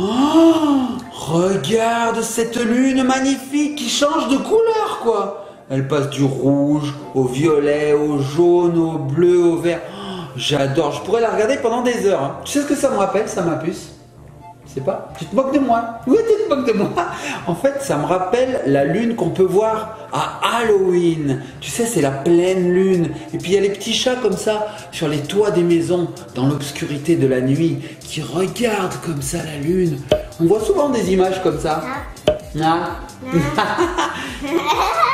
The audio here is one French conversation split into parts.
Oh, regarde cette lune magnifique qui change de couleur, quoi. Elle passe du rouge au violet, au jaune, au bleu, au vert. Oh, j'adore, je pourrais la regarder pendant des heures. Hein. Tu sais ce que ça me rappelle, ça, ma puce? Je sais pas, tu te moques de moi? Oui, tu te moques de moi. En fait, ça me rappelle la lune qu'on peut voir à Halloween. Tu sais, c'est la pleine lune. Et puis il y a les petits chats comme ça sur les toits des maisons, dans l'obscurité de la nuit, qui regardent comme ça la lune. On voit souvent des images comme ça. Ah.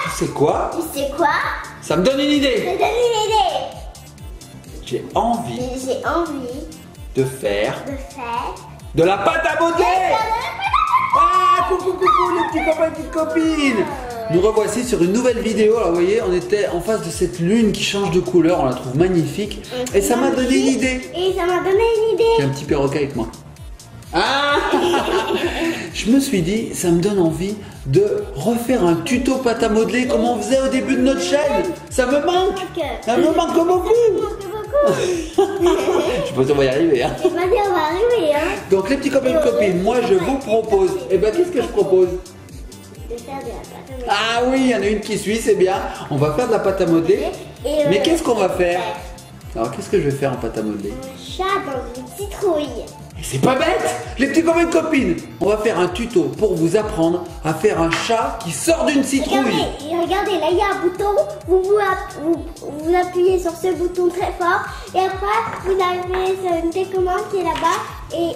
Tu sais quoi? Tu sais quoi? Ça me donne une idée. Ça donne une idée. J'ai envie de faire de la pâte à modeler. Ah, coucou, coucou les petits copains et petites copines. Nous revoici sur une nouvelle vidéo. Alors vous voyez, on était en face de cette lune qui change de couleur. On la trouve magnifique. Et ça m'a donné une idée. J'ai un petit perroquet avec moi. Ah. Je me suis dit, ça me donne envie de refaire un tuto pâte à modeler comme on faisait au début de notre chaîne. Ça me manque. Ça me manque beaucoup. Je sais pas si on va y arriver. Hein. Donc les petits copains et copines, moi je vous propose. Et ben qu'est-ce que je propose? De faire de la pâte à modeler. Ah oui, il y en a une qui suit, c'est bien. On va faire de la pâte à modeler. Mais qu'est-ce qu'on va faire? Alors qu'est-ce que je vais faire en pâte à modeler? Un chat dans une citrouille. Et c'est pas bête, les petits copains et copines. On va faire un tuto pour vous apprendre à faire un chat qui sort d'une citrouille. Regardez, là il y a un bouton. Vous appuyez sur ce bouton très fort. Et après, vous appuyez sur une télécommande qui est là-bas. Et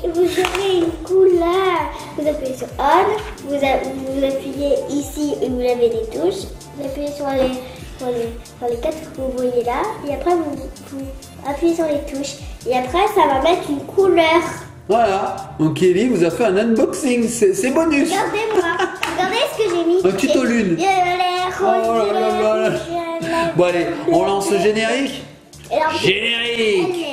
vous aurez une couleur. Vous appuyez sur On. Vous appuyez ici et vous avez des touches. Vous appuyez sur les quatre que vous voyez là. Et après, vous appuyez sur les touches. Et après, ça va mettre une couleur. Voilà, donc Kelly vous a fait un unboxing, c'est bonus. Regardez-moi, regardez ce que j'ai mis. Un tuto lune. Oh là là là. Bon allez, on lance le générique. Générique.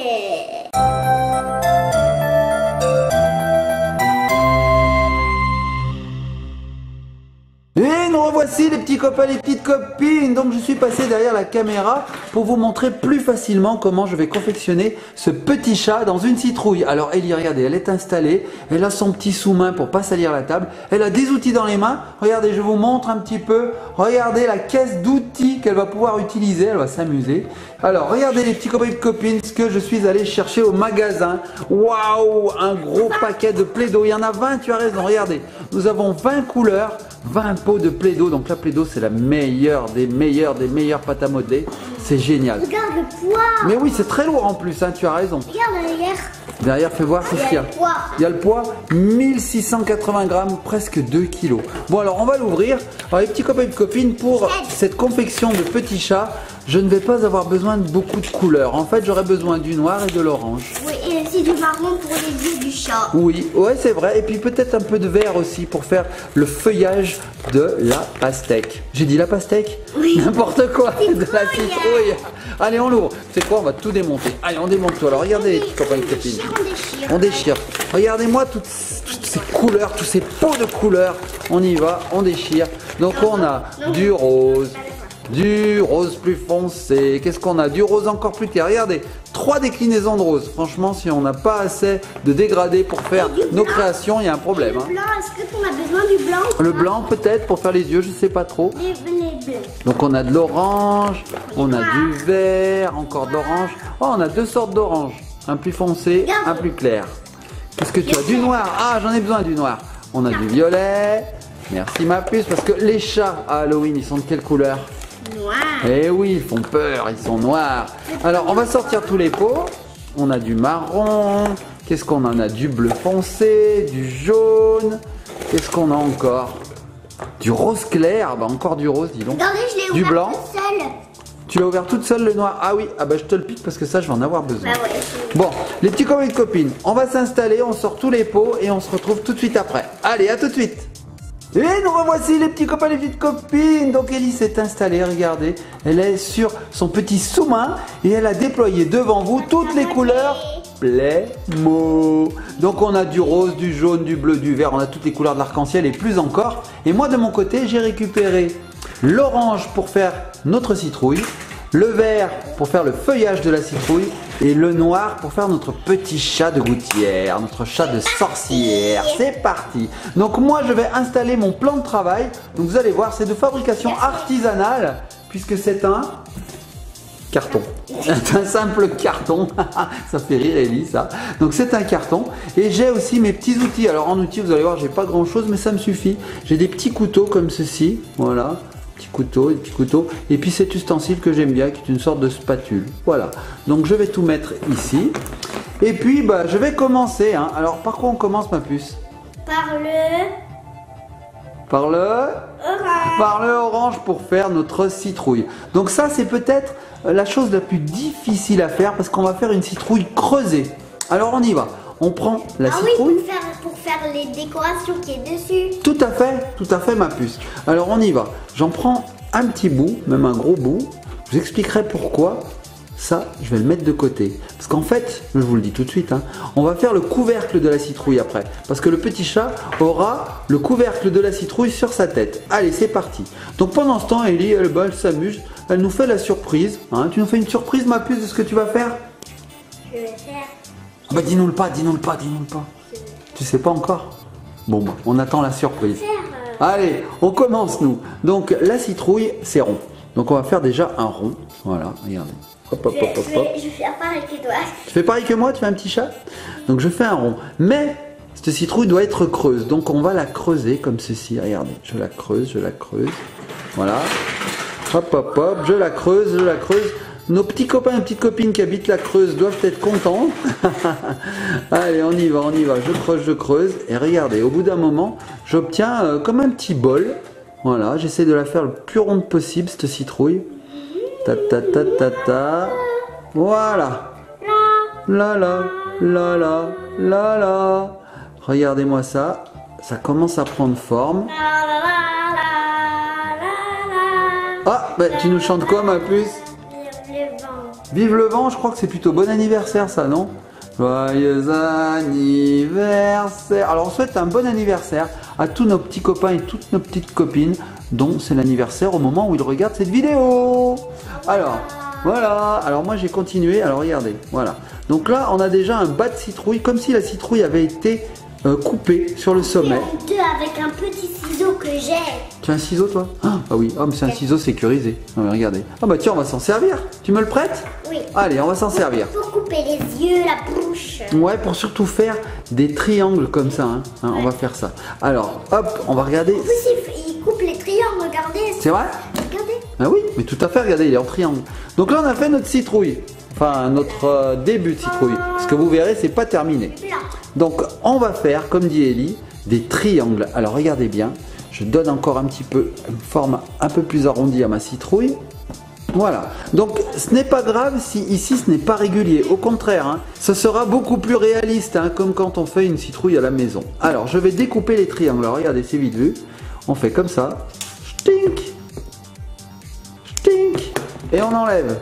Et nous revoici les petits copains, les petites copines. Donc je suis passé derrière la caméra pour vous montrer plus facilement comment je vais confectionner ce petit chat dans une citrouille. Alors Ellie, regardez, elle est installée, elle a son petit sous-main pour pas salir la table, elle a des outils dans les mains. Regardez, je vous montre un petit peu. Regardez la caisse d'outils qu'elle va pouvoir utiliser, elle va s'amuser. Alors regardez les petits copains et copines, ce que je suis allé chercher au magasin. Waouh, un gros paquet de Play-Doh. Il y en a 20, tu as raison, regardez. Nous avons 20 couleurs, 20 pots de Play-Doh. Donc la Play-Doh, c'est la meilleure des meilleures pâtes à modeler. C'est génial. Regarde le poids. Mais oui, c'est très lourd en plus, hein, tu as raison. Regarde derrière. Derrière, fais voir, qu'est-ce qu'il y a. Il y a le poids, 1680 grammes, presque 2 kilos. Bon, alors on va l'ouvrir. Alors les petits copains et copines, pour cette confection de petits chats, je ne vais pas avoir besoin de beaucoup de couleurs. En fait, j'aurai besoin du noir et de l'orange. Oui, et aussi du marron pour les yeux du chat. Oui, ouais, c'est vrai. Et puis peut-être un peu de vert aussi pour faire le feuillage de la pastèque. J'ai dit la pastèque? Oui. N'importe quoi, de la citrouille. Allez, on l'ouvre. C'est quoi? On va tout démonter. Allez, on démonte tout. Alors regardez les petits copains et copines. On déchire. Regardez-moi toutes ces couleurs, tous ces pots de couleurs. On y va, on déchire. Donc on a du rose plus foncé. Qu'est-ce qu'on a? Du rose encore plus clair. Regardez, 3 déclinaisons de rose. Franchement, si on n'a pas assez de dégradés pour faire nos créations, il y a un problème. Le blanc, est-ce que tu as besoin du blanc? Le blanc peut-être pour faire les yeux, je sais pas trop. Les bleus. Donc on a de l'orange, on a du vert, encore de l'orange. Oh, on a 2 sortes d'orange. Un plus foncé, un plus clair. Qu'est-ce que tu as? Du noir. Ah, j'en ai besoin du noir. On a du violet. Merci ma puce, parce que les chats à Halloween, ils sont de quelle couleur? Noir. Eh oui, ils font peur, ils sont noirs. Alors, on va sortir tous les pots. On a du marron. Qu'est-ce qu'on en a? Du bleu foncé, du jaune. Qu'est-ce qu'on a encore? Du rose clair. Bah, encore du rose, dis donc. Regardez, je l'ai Du ouvert blanc. toute seule. Tu l'as ouvert toute seule le noir? Ah oui, ah bah je te le pique parce que ça je vais en avoir besoin. Bah ouais. Bon, les petits copains et copines, on va s'installer, on sort tous les pots et on se retrouve tout de suite après. Allez, à tout de suite. Et nous revoici les petits copains et les petites copines. Donc Ellie s'est installée, regardez. Elle est sur son petit sous-main et elle a déployé devant vous toutes les couleurs Playmo. Donc on a du rose, du jaune, du bleu, du vert, on a toutes les couleurs de l'arc-en-ciel et plus encore. Et moi de mon côté, j'ai récupéré l'orange pour faire notre citrouille, le vert pour faire le feuillage de la citrouille et le noir pour faire notre petit chat de gouttière, notre chat de sorcière. C'est parti. Donc moi je vais installer mon plan de travail. Donc vous allez voir, c'est de fabrication artisanale puisque c'est un carton. C'est un simple carton. Ça fait rire Ellie ça. Donc c'est un carton. Et j'ai aussi mes petits outils. Alors en outils, vous allez voir, j'ai pas grand chose, mais ça me suffit. J'ai des petits couteaux comme ceci. Voilà. Petits couteaux, des petits couteaux. Et puis cet ustensile que j'aime bien, qui est une sorte de spatule. Voilà. Donc je vais tout mettre ici. Et puis bah, je vais commencer. Hein. Alors par quoi on commence, ma puce? Par le orange pour faire notre citrouille. Donc ça c'est peut-être la chose la plus difficile à faire parce qu'on va faire une citrouille creusée. Alors on y va. On prend la citrouille. Oui, pour faire les décorations qui est dessus. Tout à fait ma puce. Alors on y va. J'en prends un petit bout, même un gros bout. Je vous expliquerai pourquoi. Ça, je vais le mettre de côté. Parce qu'en fait, je vous le dis tout de suite, hein, on va faire le couvercle de la citrouille après. Parce que le petit chat aura le couvercle de la citrouille sur sa tête. Allez, c'est parti. Donc pendant ce temps, Ellie, elle s'amuse. Elle nous fait la surprise. Hein. Tu nous fais une surprise, ma puce, de ce que tu vas faire? Je vais faire... Bah dis-nous le pas. Tu sais pas encore? Bon, bah, on attend la surprise. Allez, on commence nous. Donc la citrouille, c'est rond. Donc on va faire déjà un rond. Voilà, regardez. Hop, hop, hop, hop, hop. Je vais faire pareil que toi. Tu fais pareil que moi, tu fais un petit chat? Donc je fais un rond. Mais cette citrouille doit être creuse. Donc on va la creuser comme ceci. Regardez, je la creuse. Voilà. Hop, hop, hop, je la creuse. Nos petits copains et petites copines qui habitent la Creuse doivent être contents. Allez, on y va. Je creuse. Et regardez, au bout d'un moment, j'obtiens comme un petit bol. Voilà, j'essaie de la faire le plus ronde possible, cette citrouille. Ta. Voilà. La. Regardez-moi ça. Ça commence à prendre forme. Ah, bah tu nous chantes quoi, ma puce? Vive le vent, je crois que c'est plutôt bon anniversaire ça, non? Joyeux anniversaire. Alors on souhaite un bon anniversaire à tous nos petits copains et toutes nos petites copines dont c'est l'anniversaire au moment où ils regardent cette vidéo. Alors, voilà. Alors moi j'ai continué, alors regardez, voilà. Donc là on a déjà un bas de citrouille, comme si la citrouille avait été coupée sur le sommet. Deux avec un petit ciseau que j'ai. Tu as un ciseau toi? Ah oui, mais c'est un ciseau sécurisé. Ah, mais regardez. Ah bah tiens, on va s'en servir. Tu me le prêtes? Oui. Allez, on va s'en servir. Pour couper les yeux, la bouche. Ouais, pour surtout faire des triangles comme ça. Hein. Ouais. On va faire ça. Alors, hop, on va regarder. En plus, il coupe les triangles, regardez. C'est vrai? Regardez. Ah oui, mais tout à fait, regardez, il est en triangle. Donc là, on a fait notre citrouille. Enfin, notre début de citrouille. Ce que vous verrez, c'est pas terminé. Donc, on va faire, comme dit Ellie, des triangles. Alors, regardez bien. Je donne encore un petit peu une forme un peu plus arrondie à ma citrouille. Voilà. Donc, ce n'est pas grave si ici, ce n'est pas régulier. Au contraire, hein, ce sera beaucoup plus réaliste, hein, comme quand on fait une citrouille à la maison. Alors, je vais découper les triangles. Alors, regardez, c'est vite vu. On fait comme ça. Stink. Et on enlève.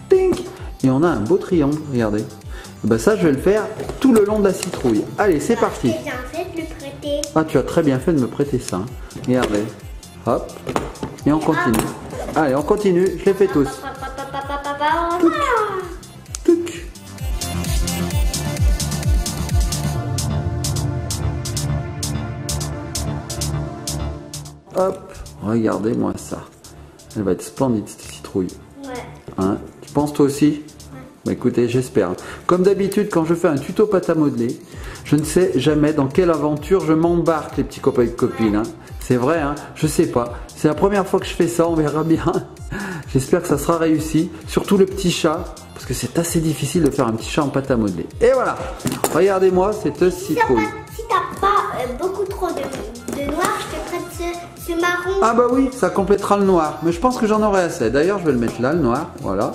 Stink. Et on a un beau triangle. Regardez. Ben ça, je vais le faire tout le long de la citrouille. Allez, c'est parti. J'ai bien fait de le prêter. Ah, tu as très bien fait de me prêter ça. Regardez. Hop. Et on continue. Allez, on continue. Je les fais tous. Touc. Hop. Regardez-moi ça. Elle va être splendide, cette citrouille. Ouais. Hein? Tu penses toi aussi? Bah écoutez, j'espère. Comme d'habitude, quand je fais un tuto pâte à modeler, je ne sais jamais dans quelle aventure je m'embarque, les petits copains et copines. Hein. C'est vrai, hein, je sais pas. C'est la première fois que je fais ça, on verra bien. J'espère que ça sera réussi. Surtout le petit chat, parce que c'est assez difficile de faire un petit chat en pâte à modeler. Et voilà. Regardez-moi cette citrouille. Si t'as pas beaucoup trop de noir, je te prête ce marron. Ah bah oui, ça complétera le noir. Mais je pense que j'en aurai assez. D'ailleurs, je vais le mettre là, le noir. Voilà.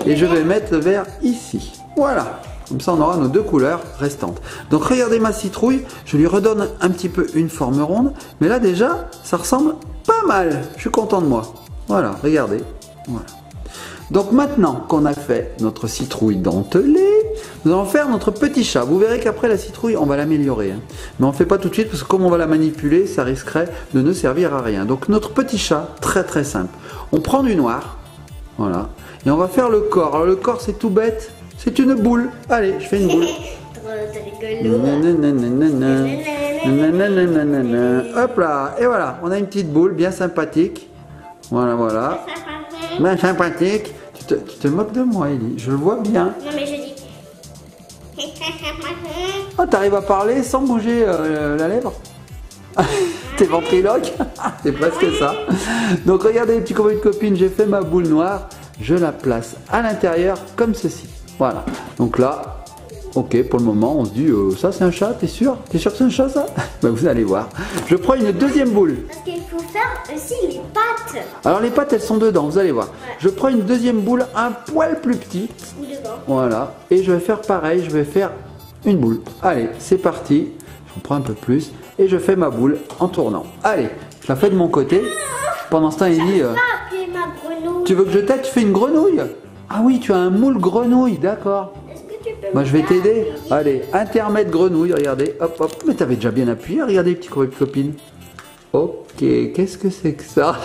Et je vais mettre le vert ici. Voilà. Comme ça, on aura nos deux couleurs restantes. Donc, regardez ma citrouille. Je lui redonne un petit peu une forme ronde. Mais là, déjà, ça ressemble pas mal. Je suis content de moi. Voilà, regardez. Voilà. Donc, maintenant qu'on a fait notre citrouille dentelée, nous allons faire notre petit chat. Vous verrez qu'après la citrouille, on va l'améliorer. Hein. Mais on ne fait pas tout de suite parce que comme on va la manipuler, ça risquerait de ne servir à rien. Donc, notre petit chat, très très simple. On prend du noir. Voilà. Et on va faire le corps. Alors, le corps, c'est tout bête. c'est une boule. Allez, je fais une boule. Hop là, et voilà, on a une petite boule bien sympathique. Voilà, voilà. Bien sympathique. Tu te moques de moi, Ellie, je le vois bien. Non, mais je dis. Oh, t'arrives à parler sans bouger la lèvre. T'es ventriloque. C'est presque ça. Donc regardez les petits copains et copines, j'ai fait ma boule noire. Je la place à l'intérieur comme ceci. Voilà. Donc là, ok, pour le moment, on se dit, ça c'est un chat, t'es sûr? T'es sûr que c'est un chat ça? Ben, vous allez voir. Je prends une deuxième boule. Parce qu'il faut faire aussi les pattes. Alors les pattes, elles sont dedans, vous allez voir. Ouais. Je prends une deuxième boule un poil plus petite. Voilà. Et je vais faire pareil, je vais faire une boule. Allez, c'est parti. J'en prends un peu plus. Et je fais ma boule en tournant. Allez, je la fais de mon côté. Pendant ce temps, Ellie, tu veux que je t'aide? Tu fais une grenouille? Ah oui, tu as un moule grenouille, d'accord. Moi, je vais t'aider. Allez, intermède grenouille, regardez. Hop, hop. Mais t'avais déjà bien appuyé, regardez, petits copains et copines. Ok, qu'est-ce que c'est que ça?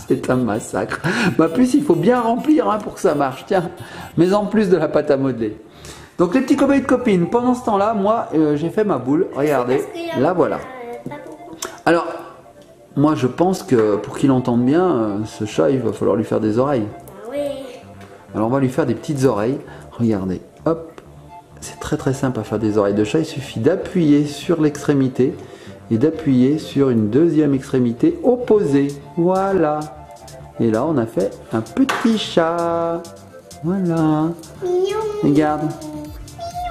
C'est un massacre. Ma puce, il faut bien remplir hein, pour que ça marche. Tiens, mais en plus de la pâte à modeler. Donc les petits copains et copines, pendant ce temps-là, moi, j'ai fait ma boule. Regardez, la voilà. Alors, moi, je pense que pour qu'il entende bien, ce chat, il va falloir lui faire des oreilles. Alors, on va lui faire des petites oreilles. Regardez, hop. C'est très très simple à faire des oreilles de chat. Il suffit d'appuyer sur l'extrémité et d'appuyer sur une deuxième extrémité opposée. Voilà. Et là, on a fait un petit chat. Voilà. Mignon. Regarde.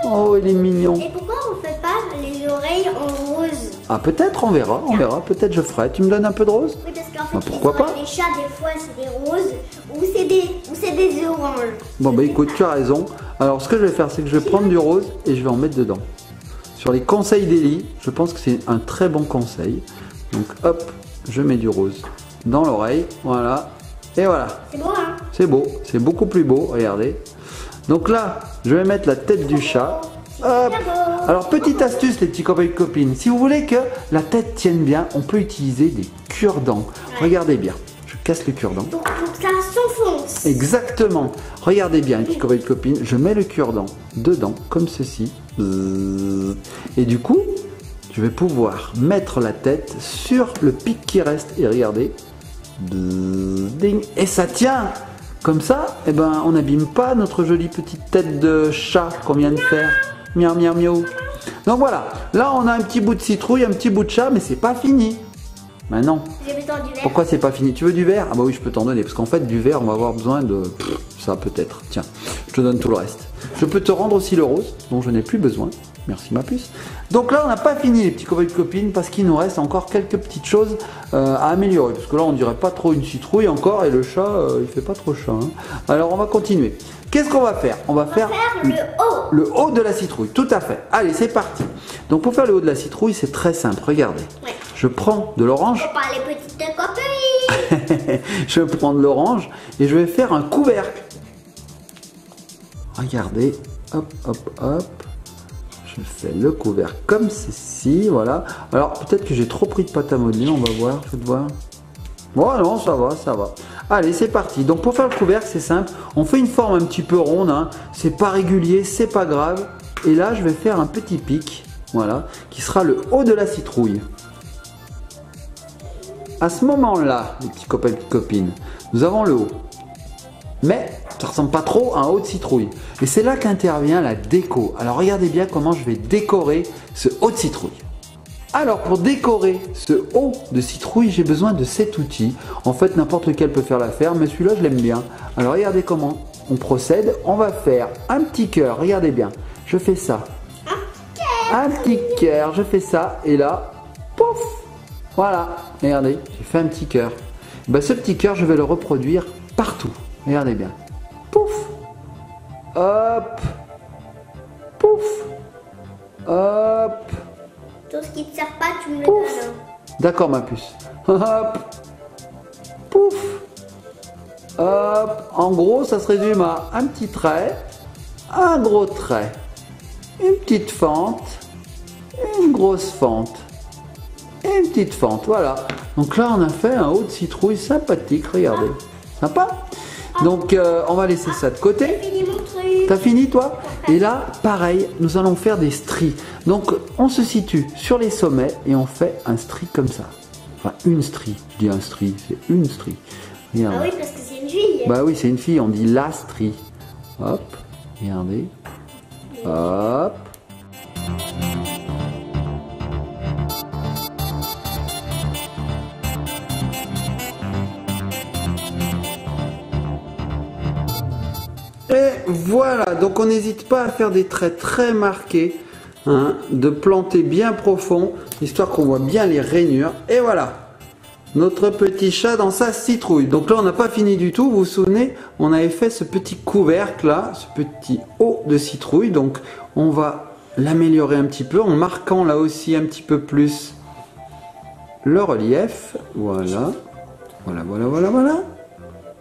Oh, il est mignon. Et pourquoi on fait pas les oreilles en rose? Ah, peut-être, on verra. Peut-être je ferai. Tu me donnes un peu de rose? Oui, parce qu'en fait, pourquoi pas? Les chats, des fois, c'est des roses ou c'est des oranges. Bon, bah écoute, tu as raison. Alors, ce que je vais faire, c'est que je vais prendre du rose et je vais en mettre dedans. Sur les conseils d'Ellie, je pense que c'est un très bon conseil. Donc, hop, je mets du rose dans l'oreille. Voilà. Et voilà. C'est beau, hein? C'est beau. C'est beaucoup plus beau. Regardez. Donc là, je vais mettre la tête du chat. Hop. Alors, petite astuce, les petits copains et copines. Si vous voulez que la tête tienne bien, on peut utiliser des cure-dents. Regardez bien. Je casse le cure-dent. Donc ça s'enfonce. Exactement. Regardez bien, les petits copains et copines. Je mets le cure-dent dedans, comme ceci. Et du coup, je vais pouvoir mettre la tête sur le pic qui reste. Et regardez. Ding. Et ça tient. Comme ça, eh ben, on n'abîme pas notre jolie petite tête de chat qu'on vient de faire. Miaou, miaou, miaou. Donc voilà, là on a un petit bout de citrouille, un petit bout de chat, mais c'est pas fini. Maintenant, pourquoi c'est pas fini? Tu veux du verre? Ah bah oui, je peux t'en donner, parce qu'en fait, du verre, on va avoir besoin de... ça peut-être. Tiens, je te donne tout le reste. Je peux te rendre aussi le rose, dont je n'ai plus besoin. Merci ma puce. Donc là, on n'a pas fini les petits copains et copines parce qu'il nous reste encore quelques petites choses à améliorer. Parce que là, on dirait pas trop une citrouille encore et le chat, il fait pas trop chat. Hein. Alors, on va continuer. Qu'est-ce qu'on va faire? On va faire le haut de la citrouille. Tout à fait. Allez, c'est parti. Donc, pour faire le haut de la citrouille, c'est très simple. Regardez. Ouais. Je prends de l'orange. Faut pas les petites coquilles. Je prends de l'orange et je vais faire un couvercle. Regardez. Hop, hop, hop. Je fais le couvercle comme ceci, voilà. Alors, peut-être que j'ai trop pris de pâte à modeler, on va voir, faites voir. Bon, non, ça va, ça va. Allez, c'est parti. Donc, pour faire le couvercle, c'est simple. On fait une forme un petit peu ronde, hein. C'est pas régulier, c'est pas grave. Et là, je vais faire un petit pic, voilà, qui sera le haut de la citrouille. À ce moment-là, les petits copains et petites copines, nous avons le haut. Mais ça ressemble pas trop à un haut de citrouille. Et c'est là qu'intervient la déco. Alors regardez bien comment je vais décorer ce haut de citrouille. Alors pour décorer ce haut de citrouille, j'ai besoin de cet outil. En fait, n'importe lequel peut faire l'affaire, mais celui-là, je l'aime bien. Alors regardez comment on procède. On va faire un petit cœur. Regardez bien. Je fais ça. Un petit cœur. Je fais ça. Et là, pouf. Voilà. Regardez, j'ai fait un petit cœur. Ben, ce petit cœur, je vais le reproduire partout. Regardez bien. Pouf. Hop. Pouf. Hop. Tout ce qui ne te sert pas, tu me le donnes. D'accord, ma puce. Hop. Pouf. Hop. En gros, ça se résume à un petit trait, un gros trait, une petite fente, une grosse fente et une petite fente. Voilà. Donc là, on a fait un haut de citrouille sympathique. Regardez. Sympa. Donc, on va laisser ça de côté. J'ai fini mon truc. T'as fini toi? Et là, pareil, nous allons faire des stries. Donc, on se situe sur les sommets et on fait un strie comme ça. Enfin, une strie. Je dis un strie, c'est une strie. Regarde. Ah oui, parce que c'est une fille. Bah oui, c'est une fille, on dit la strie. Hop, regardez. Hop. Et voilà, donc on n'hésite pas à faire des traits très marqués, hein, de planter bien profond, histoire qu'on voit bien les rainures. Et voilà, notre petit chat dans sa citrouille. Donc là, on n'a pas fini du tout, vous vous souvenez, on avait fait ce petit couvercle là, ce petit haut de citrouille. Donc on va l'améliorer un petit peu en marquant là aussi un petit peu plus le relief. Voilà, voilà.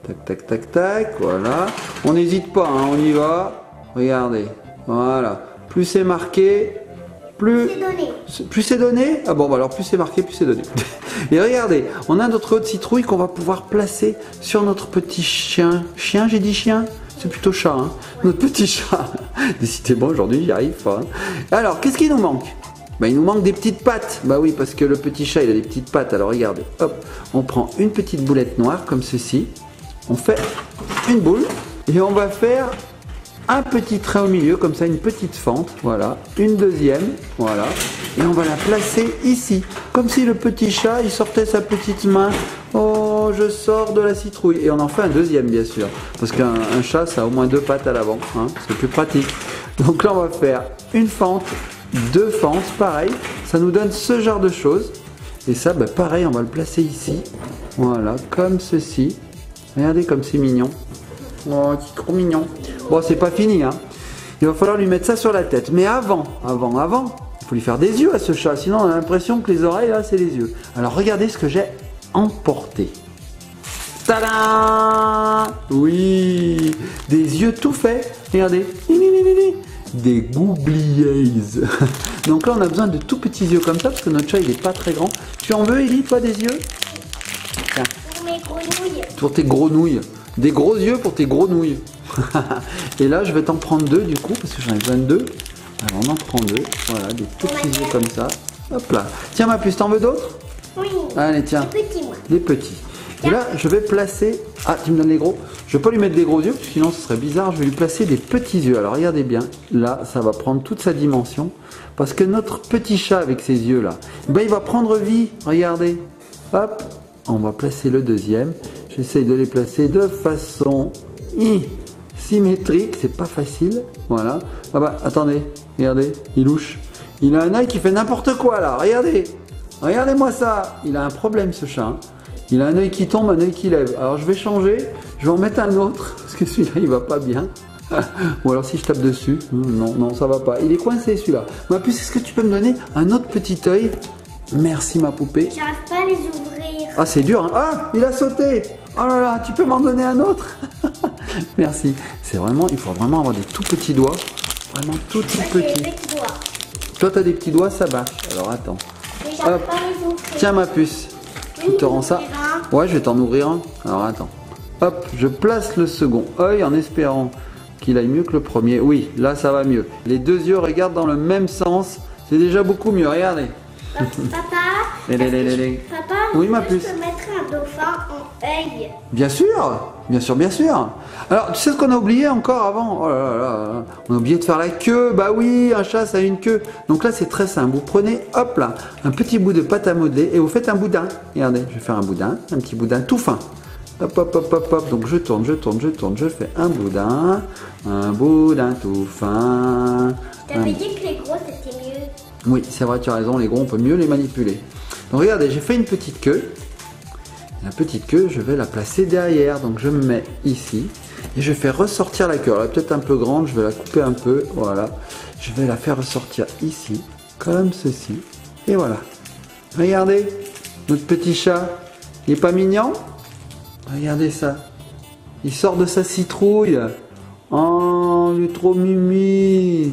Tac, tac, tac, tac, voilà. On n'hésite pas, hein, on y va. Regardez, voilà. Plus c'est marqué, plus c'est donné. Ah bon, bah alors plus c'est marqué, plus c'est donné. Et regardez, on a notre haute citrouille qu'on va pouvoir placer sur notre petit chien. Chien, j'ai dit chien? C'est plutôt chat, hein. Notre petit chat. Décidément, aujourd'hui, j'y arrive pas. Hein. Alors, qu'est-ce qui nous manque? Bah, il nous manque des petites pattes. Bah oui, parce que le petit chat, il a des petites pattes. Alors regardez, hop, on prend une petite boulette noire comme ceci. On fait une boule et on va faire un petit trait au milieu, comme ça, une petite fente, voilà, une deuxième, voilà, et on va la placer ici, comme si le petit chat, il sortait sa petite main, oh, je sors de la citrouille, et on en fait un deuxième, bien sûr, parce qu'un chat, ça a au moins 2 pattes à l'avant, hein, c'est plus pratique. Donc là, on va faire une fente, 2 fentes, pareil, ça nous donne ce genre de choses, et ça, bah, pareil, on va le placer ici, voilà, comme ceci. Regardez comme c'est mignon. Oh, c'est trop mignon. Bon, c'est pas fini, hein. Il va falloir lui mettre ça sur la tête. Mais avant, il faut lui faire des yeux à ce chat. Sinon, on a l'impression que les oreilles, là, c'est les yeux. Alors, regardez ce que j'ai emporté. Tadam! Oui! Des yeux tout faits. Regardez. Des goubliers. Donc là, on a besoin de tout petits yeux comme ça, parce que notre chat, il est pas très grand. Tu en veux, Ellie, toi, des yeux? Tiens. Pour tes gros nouilles. Des gros yeux pour tes gros nouilles. Et là, je vais t'en prendre 2 du coup, parce que j'en ai besoin de 2. Alors, on en prend 2. Voilà, des tout petits yeux comme ça. Hop là. Tiens, ma puce, t'en veux d'autres? Oui. Allez, tiens. Des petits, moi. Des petits. Et là, je vais placer... Ah, tu me donnes les gros? Je vais pas lui mettre des gros yeux, parce que sinon, ce serait bizarre. Je vais lui placer des petits yeux. Alors, regardez bien. Là, ça va prendre toute sa dimension. Parce que notre petit chat, avec ses yeux là, ben, il va prendre vie. Regardez. Hop. On va placer le deuxième. J'essaye de les placer de façon symétrique. C'est pas facile. Voilà. Ah bah, attendez. Regardez. Il louche. Il a un œil qui fait n'importe quoi là. Regardez. Regardez-moi ça. Il a un problème ce chat. Hein. Il a un œil qui tombe, un œil qui lève. Alors je vais changer. Je vais en mettre un autre. Parce que celui-là, il va pas bien. Ou alors si je tape dessus. Non, non, ça va pas. Il est coincé celui-là. Ma puce, est-ce que tu peux me donner un autre petit œil? Merci ma poupée. J'arrive pas à les ouvrir. Ah, c'est dur, hein. Ah, il a sauté. Oh là là, tu peux m'en donner un autre? Merci. C'est vraiment, il faut vraiment avoir des tout petits doigts. Vraiment tout petits. Toi, tu as des petits doigts, ça va. Alors attends. Hop. Tiens ma puce. Je te rends ça. Ouais, je vais t'en ouvrir un. Alors attends. Hop, je place le second œil en espérant qu'il aille mieux que le premier. Oui, là ça va mieux. Les 2 yeux regardent dans le même sens. C'est déjà beaucoup mieux, regardez. Papa, oui, ma puce. Je peux mettre un dauphin en œil. Bien sûr, bien sûr, bien sûr. Alors, tu sais ce qu'on a oublié encore avant? Oh là là là, on a oublié de faire la queue. Bah oui, un chat, ça a une queue. Donc là, c'est très simple. Vous prenez, hop là, un petit bout de pâte à modeler et vous faites un boudin. Regardez, je vais faire un boudin, un petit boudin tout fin. Hop, hop, hop, hop, hop. Donc je tourne, je fais un boudin tout fin. Tu t'avais dit que les gros, c'était mieux. Oui, c'est vrai, tu as raison, les gros, on peut mieux les manipuler. Donc regardez, j'ai fait une petite queue. La petite queue, je vais la placer derrière. Donc je me mets ici et je fais ressortir la queue. Alors, elle est peut-être un peu grande, je vais la couper un peu. Voilà. Je vais la faire ressortir ici, comme ceci. Et voilà. Regardez, notre petit chat. Il est pas mignon? Regardez ça. Il sort de sa citrouille. Oh, il est trop mimi.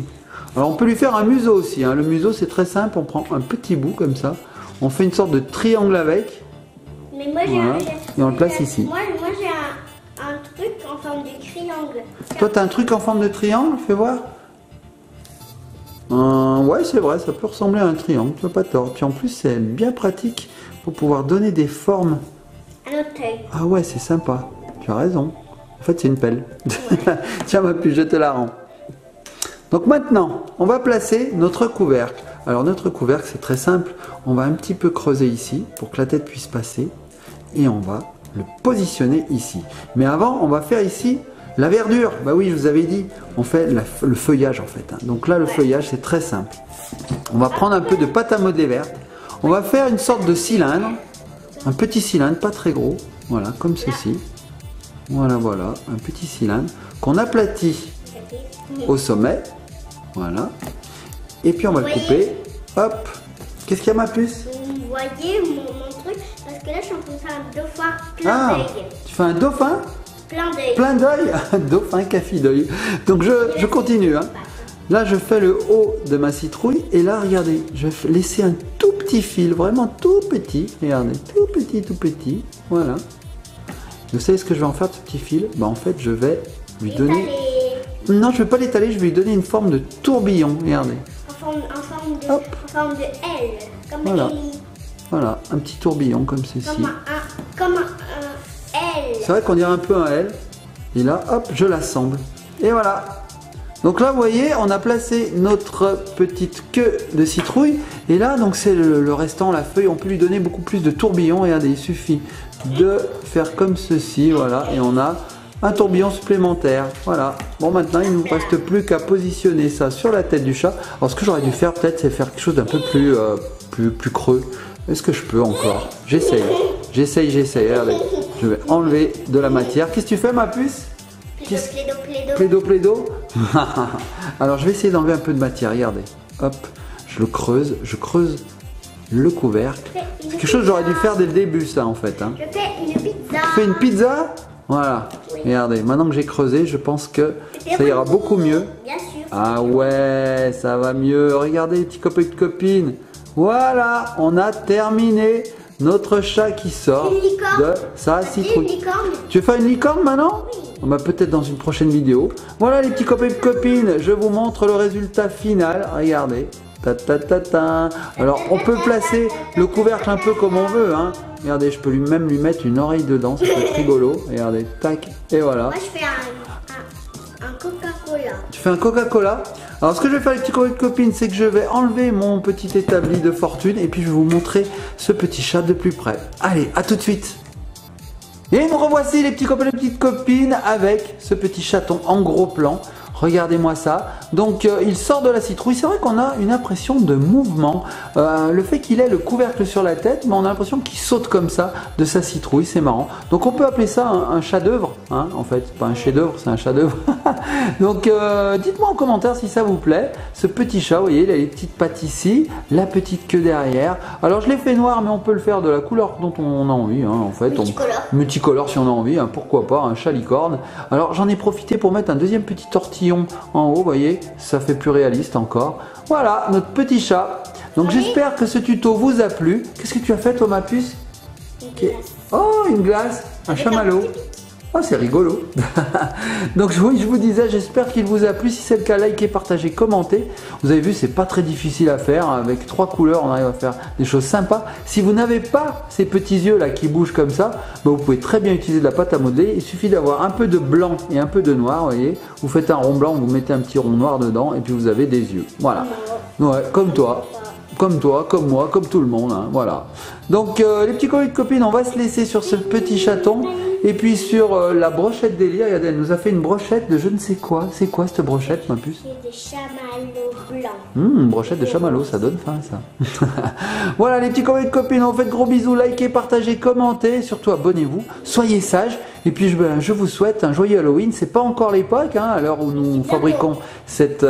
Alors on peut lui faire un museau aussi, hein. Le museau c'est très simple, on prend un petit bout comme ça, on fait une sorte de triangle avec, mais moi, voilà. Et on le place ici. Moi j'ai un truc en forme de triangle. Toi, tu as un truc en forme de triangle, fais voir. Ouais, c'est vrai, ça peut ressembler à un triangle, tu n'as pas tort. Puis en plus, c'est bien pratique pour pouvoir donner des formes. À notre œil. Ah ouais, c'est sympa. Tu as raison. En fait, c'est une pelle. Ouais. Tiens, ma puce, je te la rends. Donc maintenant, on va placer notre couvercle. Alors notre couvercle, c'est très simple. On va un petit peu creuser ici pour que la tête puisse passer. Et on va le positionner ici. Mais avant, on va faire ici la verdure. Bah oui, je vous avais dit, on fait le feuillage en fait. Donc là, le feuillage, c'est très simple. On va prendre un peu de pâte à modeler verte. On va faire une sorte de cylindre. Un petit cylindre, pas très gros. Voilà, comme ceci. Voilà, voilà, un petit cylindre qu'on aplatit au sommet. Voilà. Et puis on va le couper. Hop. Qu'est-ce qu'il y a, ma puce? Vous voyez mon truc? Parce que là, je suis en train de faire un dauphin plein d'œil. Tu fais un dauphin? Plein d'œil. Plein d'œil? Un dauphin café d'œil. Donc je continue. Hein. Là, je fais le haut de ma citrouille. Et là, regardez, je vais laisser un tout petit fil. Vraiment tout petit. Regardez, tout petit, tout petit. Voilà. Vous savez ce que je vais en faire de ce petit fil? Bah, en fait, je vais lui donner... Non, je ne vais pas l'étaler, je vais lui donner une forme de tourbillon. Regardez. En forme de L. Comme voilà. Voilà, un petit tourbillon comme ceci. Comme un L. C'est vrai qu'on dirait un peu un L. Et là, hop, je l'assemble. Et voilà. Donc là, vous voyez, on a placé notre petite queue de citrouille. Et là, donc c'est le restant, la feuille. On peut lui donner beaucoup plus de tourbillon. Regardez, il suffit de faire comme ceci. Voilà, et on a un tourbillon supplémentaire. Voilà. Bon, maintenant, il ne nous reste plus qu'à positionner ça sur la tête du chat. Alors, ce que j'aurais dû faire, peut-être, c'est faire quelque chose d'un peu plus creux. Est-ce que je peux encore? J'essaye. J'essaye. Regardez. Je vais enlever de la matière. Qu'est-ce que tu fais, ma puce? Plaido. Alors, je vais essayer d'enlever un peu de matière. Regardez. Hop. Je creuse le couvercle. C'est quelque chose que j'aurais dû faire dès le début, ça, en fait. Hein. Je fais une pizza. Tu fais une pizza? Voilà, oui. Regardez, maintenant que j'ai creusé, je pense que ça ira beaucoup mieux. Bien sûr. Ah ouais, ça va mieux. Regardez les petits copains et copines. Voilà, on a terminé notre chat qui sort de sa citrouille. Tu veux faire une licorne maintenant? Oui. Bah, peut-être dans une prochaine vidéo. Voilà les petits copains et copines, je vous montre le résultat final. Regardez. Alors on peut placer le couvercle un peu comme on veut. Hein. Regardez, je peux même lui mettre une oreille dedans, ça peut être rigolo. Regardez, tac, et voilà. Moi je fais un Coca-Cola. Tu fais un Coca-Cola? Alors ce que je vais faire les petits copains et copines, c'est que je vais enlever mon petit établi de fortune et puis je vais vous montrer ce petit chat de plus près. Allez, à tout de suite. Et nous revoici les petits copains et les petites copines avec ce petit chaton en gros plan. Regardez-moi ça. Donc il sort de la citrouille. C'est vrai qu'on a une impression de mouvement. Le fait qu'il ait le couvercle sur la tête, mais on a l'impression qu'il saute comme ça de sa citrouille. C'est marrant. Donc on peut appeler ça un chat d'œuvre. Hein, en fait, pas un chef-d'œuvre, c'est un chat d'œuvre. Donc dites-moi en commentaire si ça vous plaît. Ce petit chat, vous voyez, il a les petites pattes ici, la petite queue derrière. Alors je l'ai fait noir, mais on peut le faire de la couleur dont on a envie. Hein, en fait, multicolore si on a envie. Hein, pourquoi pas, un chat licorne. Alors j'en ai profité pour mettre un deuxième petit tortillon en haut, vous voyez, ça fait plus réaliste encore. Voilà, notre petit chat. Donc j'espère que ce tuto vous a plu. Qu'est-ce que tu as fait, toi, ma puce? Oh, une glace, un chamallow. Oh, c'est rigolo. Donc je vous disais, j'espère qu'il vous a plu. Si c'est le cas, likez, partagez, commentez. Vous avez vu, c'est pas très difficile à faire. Avec 3 couleurs, on arrive à faire des choses sympas. Si vous n'avez pas ces petits yeux là qui bougent comme ça, bah, vous pouvez très bien utiliser de la pâte à modeler. Il suffit d'avoir un peu de blanc et un peu de noir. Vous voyez, vous faites un rond blanc, vous mettez un petit rond noir dedans et puis vous avez des yeux. Voilà. Ouais, comme toi. Comme toi, comme moi, comme tout le monde, hein, voilà. Donc les petits copains et copines, on va se laisser sur ce petit chaton. Et puis sur la brochette d'Elia, regardez, elle nous a fait une brochette de je ne sais quoi. C'est quoi cette brochette, ma puce? C'est des chamallows blancs. Une brochette de chamallow, ça donne faim ça. Voilà les petits copains et copines, on vous fait de gros bisous, likez, partagez, commentez, surtout abonnez-vous, soyez sages. Et puis je vous souhaite un joyeux Halloween. C'est pas encore l'époque, hein, à l'heure où nous fabriquons cette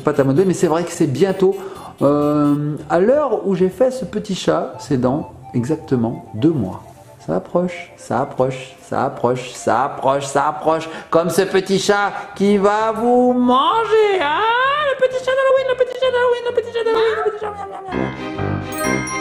pâte à modeler, mais c'est vrai que c'est bientôt. À l'heure où j'ai fait ce petit chat, c'est dans exactement 2 mois. Ça approche, ça approche, ça approche, ça approche, ça approche. Comme ce petit chat qui va vous manger. Hein, le petit chat d'Halloween, le petit chat d'Halloween, le petit chat d'Halloween, le petit chat d'Halloween.